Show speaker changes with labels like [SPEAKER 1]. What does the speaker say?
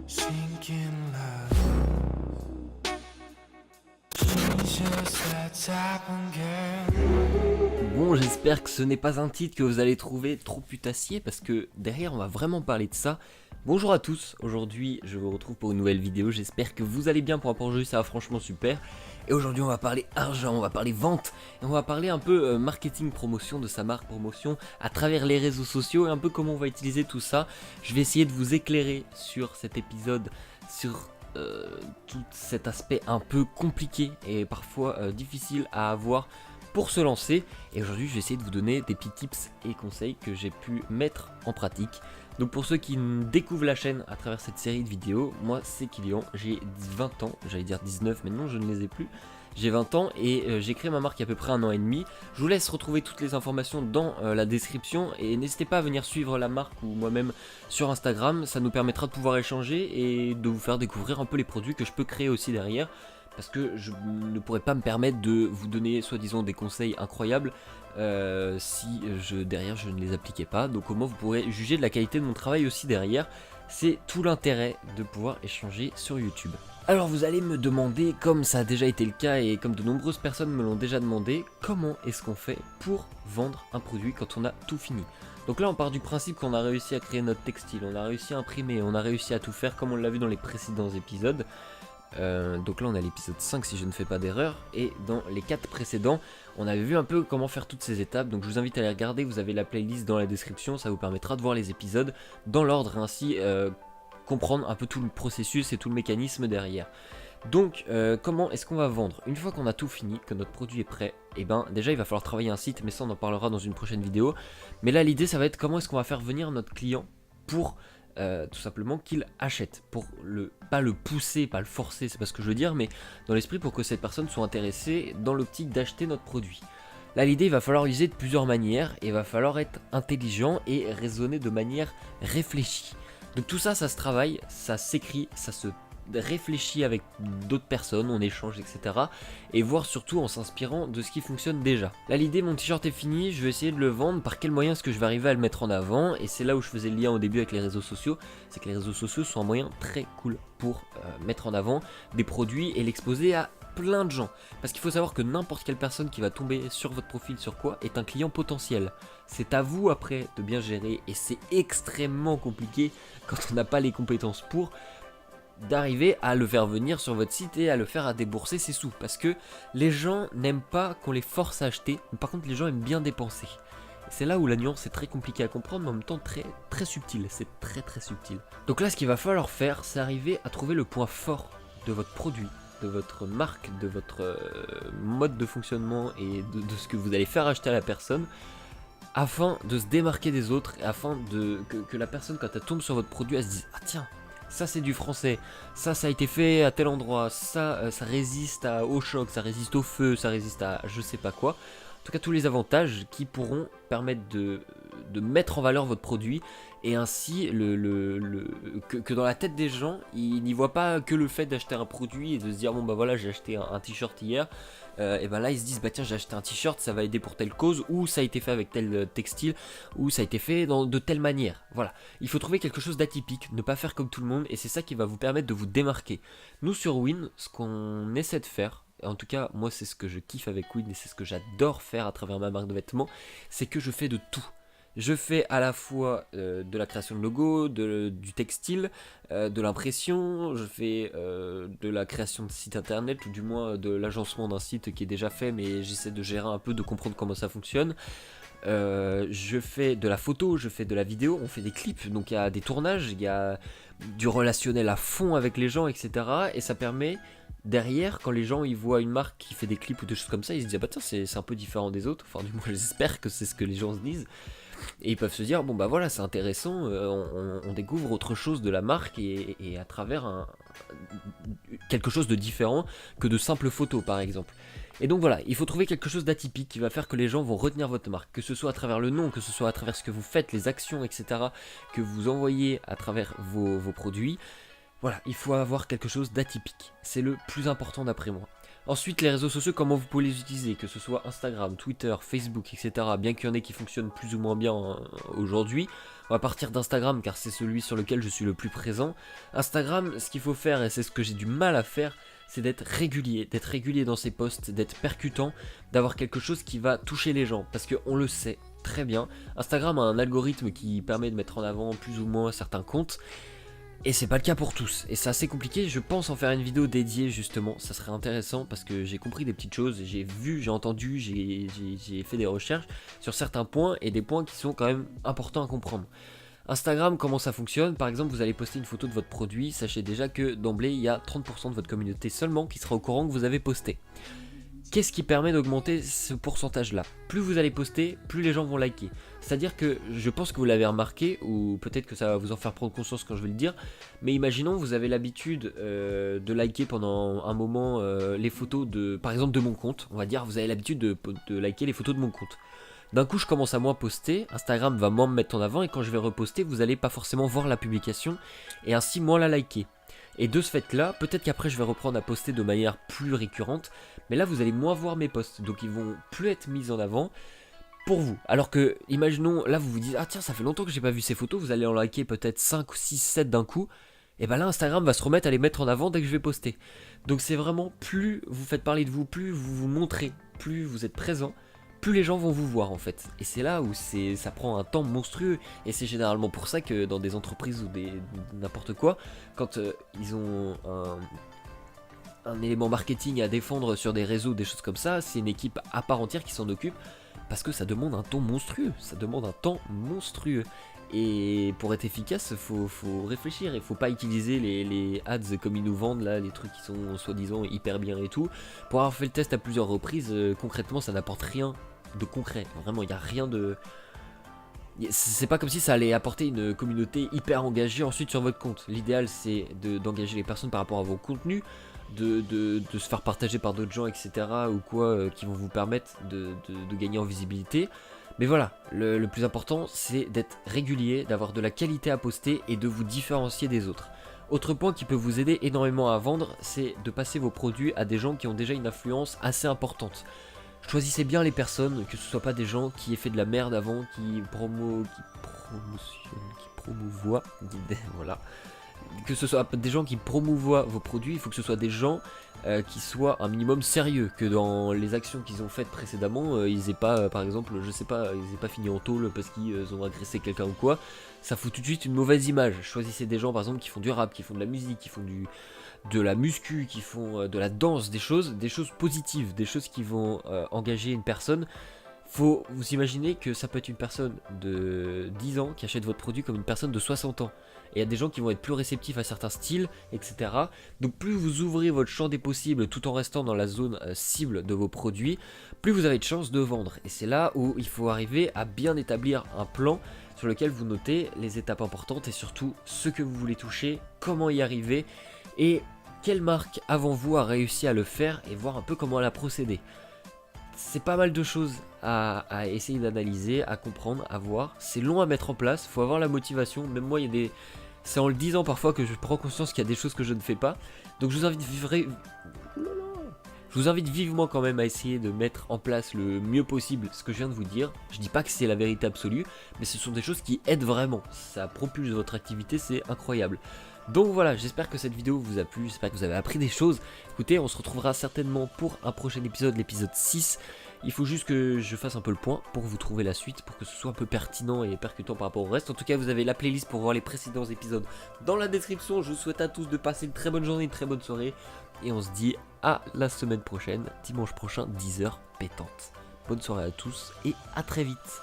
[SPEAKER 1] Sinking love. She's just that type of girl.
[SPEAKER 2] Bon, j'espère que ce n'est pas un titre que vous allez trouver trop putassier parce que derrière on va vraiment parler de ça. Bonjour à tous, aujourd'hui je vous retrouve pour une nouvelle vidéo, j'espère que vous allez bien pour rapport au jeu, ça va franchement super. Et aujourd'hui on va parler argent, on va parler vente, et on va parler un peu marketing, promotion de sa marque, promotion à travers les réseaux sociaux et un peu comment on va utiliser tout ça. Je vais essayer de vous éclairer sur cet épisode, sur tout cet aspect un peu compliqué et parfois difficile à avoir pour se lancer. Et aujourd'hui je vais essayer de vous donner des petits tips et conseils que j'ai pu mettre en pratique. Donc pour ceux qui découvrent la chaîne à travers cette série de vidéos, moi c'est Kylian, j'ai 20 ans, j'allais dire 19 mais non je ne les ai plus. J'ai 20 ans et j'ai créé ma marque il y a à peu près 1 an et demi. Je vous laisse retrouver toutes les informations dans la description et n'hésitez pas à venir suivre la marque ou moi-même sur Instagram. Ça nous permettra de pouvoir échanger et de vous faire découvrir un peu les produits que je peux créer aussi derrière. Parce que je ne pourrais pas me permettre de vous donner soi-disant des conseils incroyables si derrière je ne les appliquais pas. Donc au moins vous pourrez juger de la qualité de mon travail aussi derrière. C'est tout l'intérêt de pouvoir échanger sur YouTube. Alors vous allez me demander, comme ça a déjà été le cas et comme de nombreuses personnes me l'ont déjà demandé, comment est-ce qu'on fait pour vendre un produit quand on a tout fini. Donc là on part du principe qu'on a réussi à créer notre textile, on a réussi à imprimer, on a réussi à tout faire comme on l'a vu dans les précédents épisodes. Donc là on a l'épisode 5 si je ne fais pas d'erreur, et dans les 4 précédents on avait vu un peu comment faire toutes ces étapes. Donc je vous invite à les regarder, vous avez la playlist dans la description, ça vous permettra de voir les épisodes dans l'ordre et ainsi comprendre un peu tout le processus et tout le mécanisme derrière. Donc comment est-ce qu'on va vendre? Une fois qu'on a tout fini, que notre produit est prêt, et ben déjà il va falloir travailler un site, mais ça on en parlera dans une prochaine vidéo. Mais là l'idée ça va être comment est-ce qu'on va faire venir notre client pour tout simplement qu'il achète, pour pas le pousser, pas le forcer, c'est pas ce que je veux dire, mais dans l'esprit pour que cette personne soit intéressée dans l'optique d'acheter notre produit. Là l'idée il va falloir l'utiliser de plusieurs manières, et il va falloir être intelligent et raisonner de manière réfléchie. Donc tout ça, ça se travaille, ça s'écrit, ça se réfléchit avec d'autres personnes, on échange, etc. Et voir surtout en s'inspirant de ce qui fonctionne déjà. Là l'idée, mon t-shirt est fini, je vais essayer de le vendre, par quel moyen est-ce que je vais arriver à le mettre en avant? Et c'est là où je faisais le lien au début avec les réseaux sociaux, c'est que les réseaux sociaux sont un moyen très cool pour mettre en avant des produits et l'exposer à plein de gens. Parce qu'il faut savoir que n'importe quelle personne qui va tomber sur votre profil sur quoi est un client potentiel. C'est à vous après de bien gérer, et c'est extrêmement compliqué quand on n'a pas les compétences pour d'arriver à le faire venir sur votre site et à le faire à débourser ses sous, parce que les gens n'aiment pas qu'on les force à acheter, mais par contre les gens aiment bien dépenser. C'est là où la nuance est très compliquée à comprendre, mais en même temps très subtile, c'est très subtil. Donc là ce qu'il va falloir faire, c'est arriver à trouver le point fort de votre produit, de votre marque, de votre mode de fonctionnement et de ce que vous allez faire acheter à la personne, afin de se démarquer des autres, et afin que la personne quand elle tombe sur votre produit, elle se dise « Ah tiens, ça c'est du français, ça a été fait à tel endroit, ça résiste au choc, ça résiste au feu, ça résiste à je sais pas quoi ». En tout cas tous les avantages qui pourront permettre de mettre en valeur votre produit, et ainsi que dans la tête des gens, ils n'y voient pas que le fait d'acheter un produit et de se dire bon bah voilà j'ai acheté un t-shirt hier, et ben là ils se disent bah tiens j'ai acheté un t-shirt, ça va aider pour telle cause, ou ça a été fait avec tel textile, ou ça a été fait de telle manière. Voilà, il faut trouver quelque chose d'atypique, ne pas faire comme tout le monde, et c'est ça qui va vous permettre de vous démarquer. Nous sur Win, ce qu'on essaie de faire, en tout cas moi c'est ce que je kiffe avec Win et c'est ce que j'adore faire à travers ma marque de vêtements, c'est que je fais de tout. Je fais à la fois de la création de logo, du textile, de l'impression, je fais de la création de site internet, ou du moins de l'agencement d'un site qui est déjà fait, mais j'essaie de gérer un peu, de comprendre comment ça fonctionne. Je fais de la photo, je fais de la vidéo, on fait des clips, donc il y a des tournages, il y a du relationnel à fond avec les gens, etc. Et ça permet derrière, quand les gens ils voient une marque qui fait des clips ou des choses comme ça, ils se disent ah bah tiens c'est un peu différent des autres, enfin du moins j'espère que c'est ce que les gens se disent. Et ils peuvent se dire bon bah voilà c'est intéressant, on découvre autre chose de la marque, et à travers quelque chose de différent que de simples photos par exemple. Et donc voilà, il faut trouver quelque chose d'atypique qui va faire que les gens vont retenir votre marque, que ce soit à travers le nom, que ce soit à travers ce que vous faites, les actions, etc. que vous envoyez à travers vos produits. Voilà, il faut avoir quelque chose d'atypique, c'est le plus important d'après moi. Ensuite, les réseaux sociaux, comment vous pouvez les utiliser, que ce soit Instagram, Twitter, Facebook, etc. Bien qu'il y en ait qui fonctionnent plus ou moins bien aujourd'hui, on va partir d'Instagram car c'est celui sur lequel je suis le plus présent. Instagram, ce qu'il faut faire, et c'est ce que j'ai du mal à faire, c'est d'être régulier dans ses posts, d'être percutant, d'avoir quelque chose qui va toucher les gens, parce qu'on le sait très bien, Instagram a un algorithme qui permet de mettre en avant plus ou moins certains comptes, et c'est pas le cas pour tous, et c'est assez compliqué. Je pense en faire une vidéo dédiée justement, ça serait intéressant parce que j'ai compris des petites choses, j'ai vu, j'ai entendu, j'ai fait des recherches sur certains points et des points qui sont quand même importants à comprendre. Instagram, comment ça fonctionne? Par exemple, vous allez poster une photo de votre produit, sachez déjà que d'emblée il y a 30% de votre communauté seulement qui sera au courant que vous avez posté. Qu'est-ce qui permet d'augmenter ce pourcentage là? Plus vous allez poster, plus les gens vont liker. C'est-à-dire que je pense que vous l'avez remarqué, ou peut-être que ça va vous en faire prendre conscience quand je vais le dire, mais imaginons vous avez l'habitude de liker pendant un moment les photos de, par exemple de mon compte, on va dire vous avez l'habitude de liker les photos de mon compte. D'un coup je commence à moins poster, Instagram va moins me mettre en avant et quand je vais reposter vous n'allez pas forcément voir la publication et ainsi moins la liker. Et de ce fait là, peut-être qu'après je vais reprendre à poster de manière plus récurrente, mais là vous allez moins voir mes posts, donc ils vont plus être mis en avant pour vous. Alors que, imaginons, là vous vous dites, ah tiens ça fait longtemps que j'ai pas vu ces photos, vous allez en liker peut-être 5 ou 6, 7 d'un coup, et ben là Instagram va se remettre à les mettre en avant dès que je vais poster. Donc c'est vraiment, plus vous faites parler de vous, plus vous vous montrez, plus vous êtes présent, plus les gens vont vous voir en fait. Et c'est là où ça prend un temps monstrueux. Et c'est généralement pour ça que dans des entreprises ou n'importe quoi, quand ils ont un élément marketing à défendre sur des réseaux, des choses comme ça, c'est une équipe à part entière qui s'en occupe. Parce que ça demande un temps monstrueux. Ça demande un temps monstrueux. Et pour être efficace, faut réfléchir. Il faut pas utiliser les ads comme ils nous vendent là, les trucs qui sont soi-disant hyper bien et tout. Pour avoir fait le test à plusieurs reprises, concrètement ça n'apporte rien de concret. Vraiment, il n'y a rien de... C'est pas comme si ça allait apporter une communauté hyper engagée ensuite sur votre compte. L'idéal c'est d'engager les personnes par rapport à vos contenus, de se faire partager par d'autres gens, etc. ou quoi, qui vont vous permettre de gagner en visibilité. Mais voilà, le plus important c'est d'être régulier, d'avoir de la qualité à poster et de vous différencier des autres. Autre point qui peut vous aider énormément à vendre, c'est de passer vos produits à des gens qui ont déjà une influence assez importante. Choisissez bien les personnes, que ce soit pas des gens qui aient fait de la merde avant, qui promouvoient, voilà. Que ce soit des gens qui promouvoient vos produits, il faut que ce soit des gens qui soient un minimum sérieux, que dans les actions qu'ils ont faites précédemment, ils aient pas, par exemple, je sais pas, ils aient pas fini en tôle parce qu'ils ont agressé quelqu'un ou quoi. Ça fout tout de suite une mauvaise image. Choisissez des gens par exemple qui font du rap, qui font de la musique, qui font de la muscu, qui font de la danse, des choses positives, des choses qui vont engager une personne. Faut vous imaginer que ça peut être une personne de 10 ans qui achète votre produit comme une personne de 60 ans. Et il y a des gens qui vont être plus réceptifs à certains styles, etc. Donc plus vous ouvrez votre champ des possibles tout en restant dans la zone cible de vos produits, plus vous avez de chances de vendre. Et c'est là où il faut arriver à bien établir un plan sur lequel vous notez les étapes importantes et surtout ce que vous voulez toucher, comment y arriver et quelle marque avant vous a réussi à le faire et voir un peu comment elle a procédé. C'est pas mal de choses à essayer d'analyser, à comprendre, à voir. C'est long à mettre en place, faut avoir la motivation. Même moi, c'est en le disant parfois que je prends conscience qu'il y a des choses que je ne fais pas. Donc je vous invite vivement quand même à essayer de mettre en place le mieux possible ce que je viens de vous dire. Je dis pas que c'est la vérité absolue, mais ce sont des choses qui aident vraiment. Ça propulse votre activité, c'est incroyable. Donc voilà, j'espère que cette vidéo vous a plu, j'espère que vous avez appris des choses. Écoutez, on se retrouvera certainement pour un prochain épisode, l'épisode 6. Il faut juste que je fasse un peu le point pour vous trouver la suite, pour que ce soit un peu pertinent et percutant par rapport au reste. En tout cas, vous avez la playlist pour voir les précédents épisodes dans la description. Je vous souhaite à tous de passer une très bonne journée, une très bonne soirée. Et on se dit à la semaine prochaine, dimanche prochain, 10h pétante. Bonne soirée à tous et à très vite.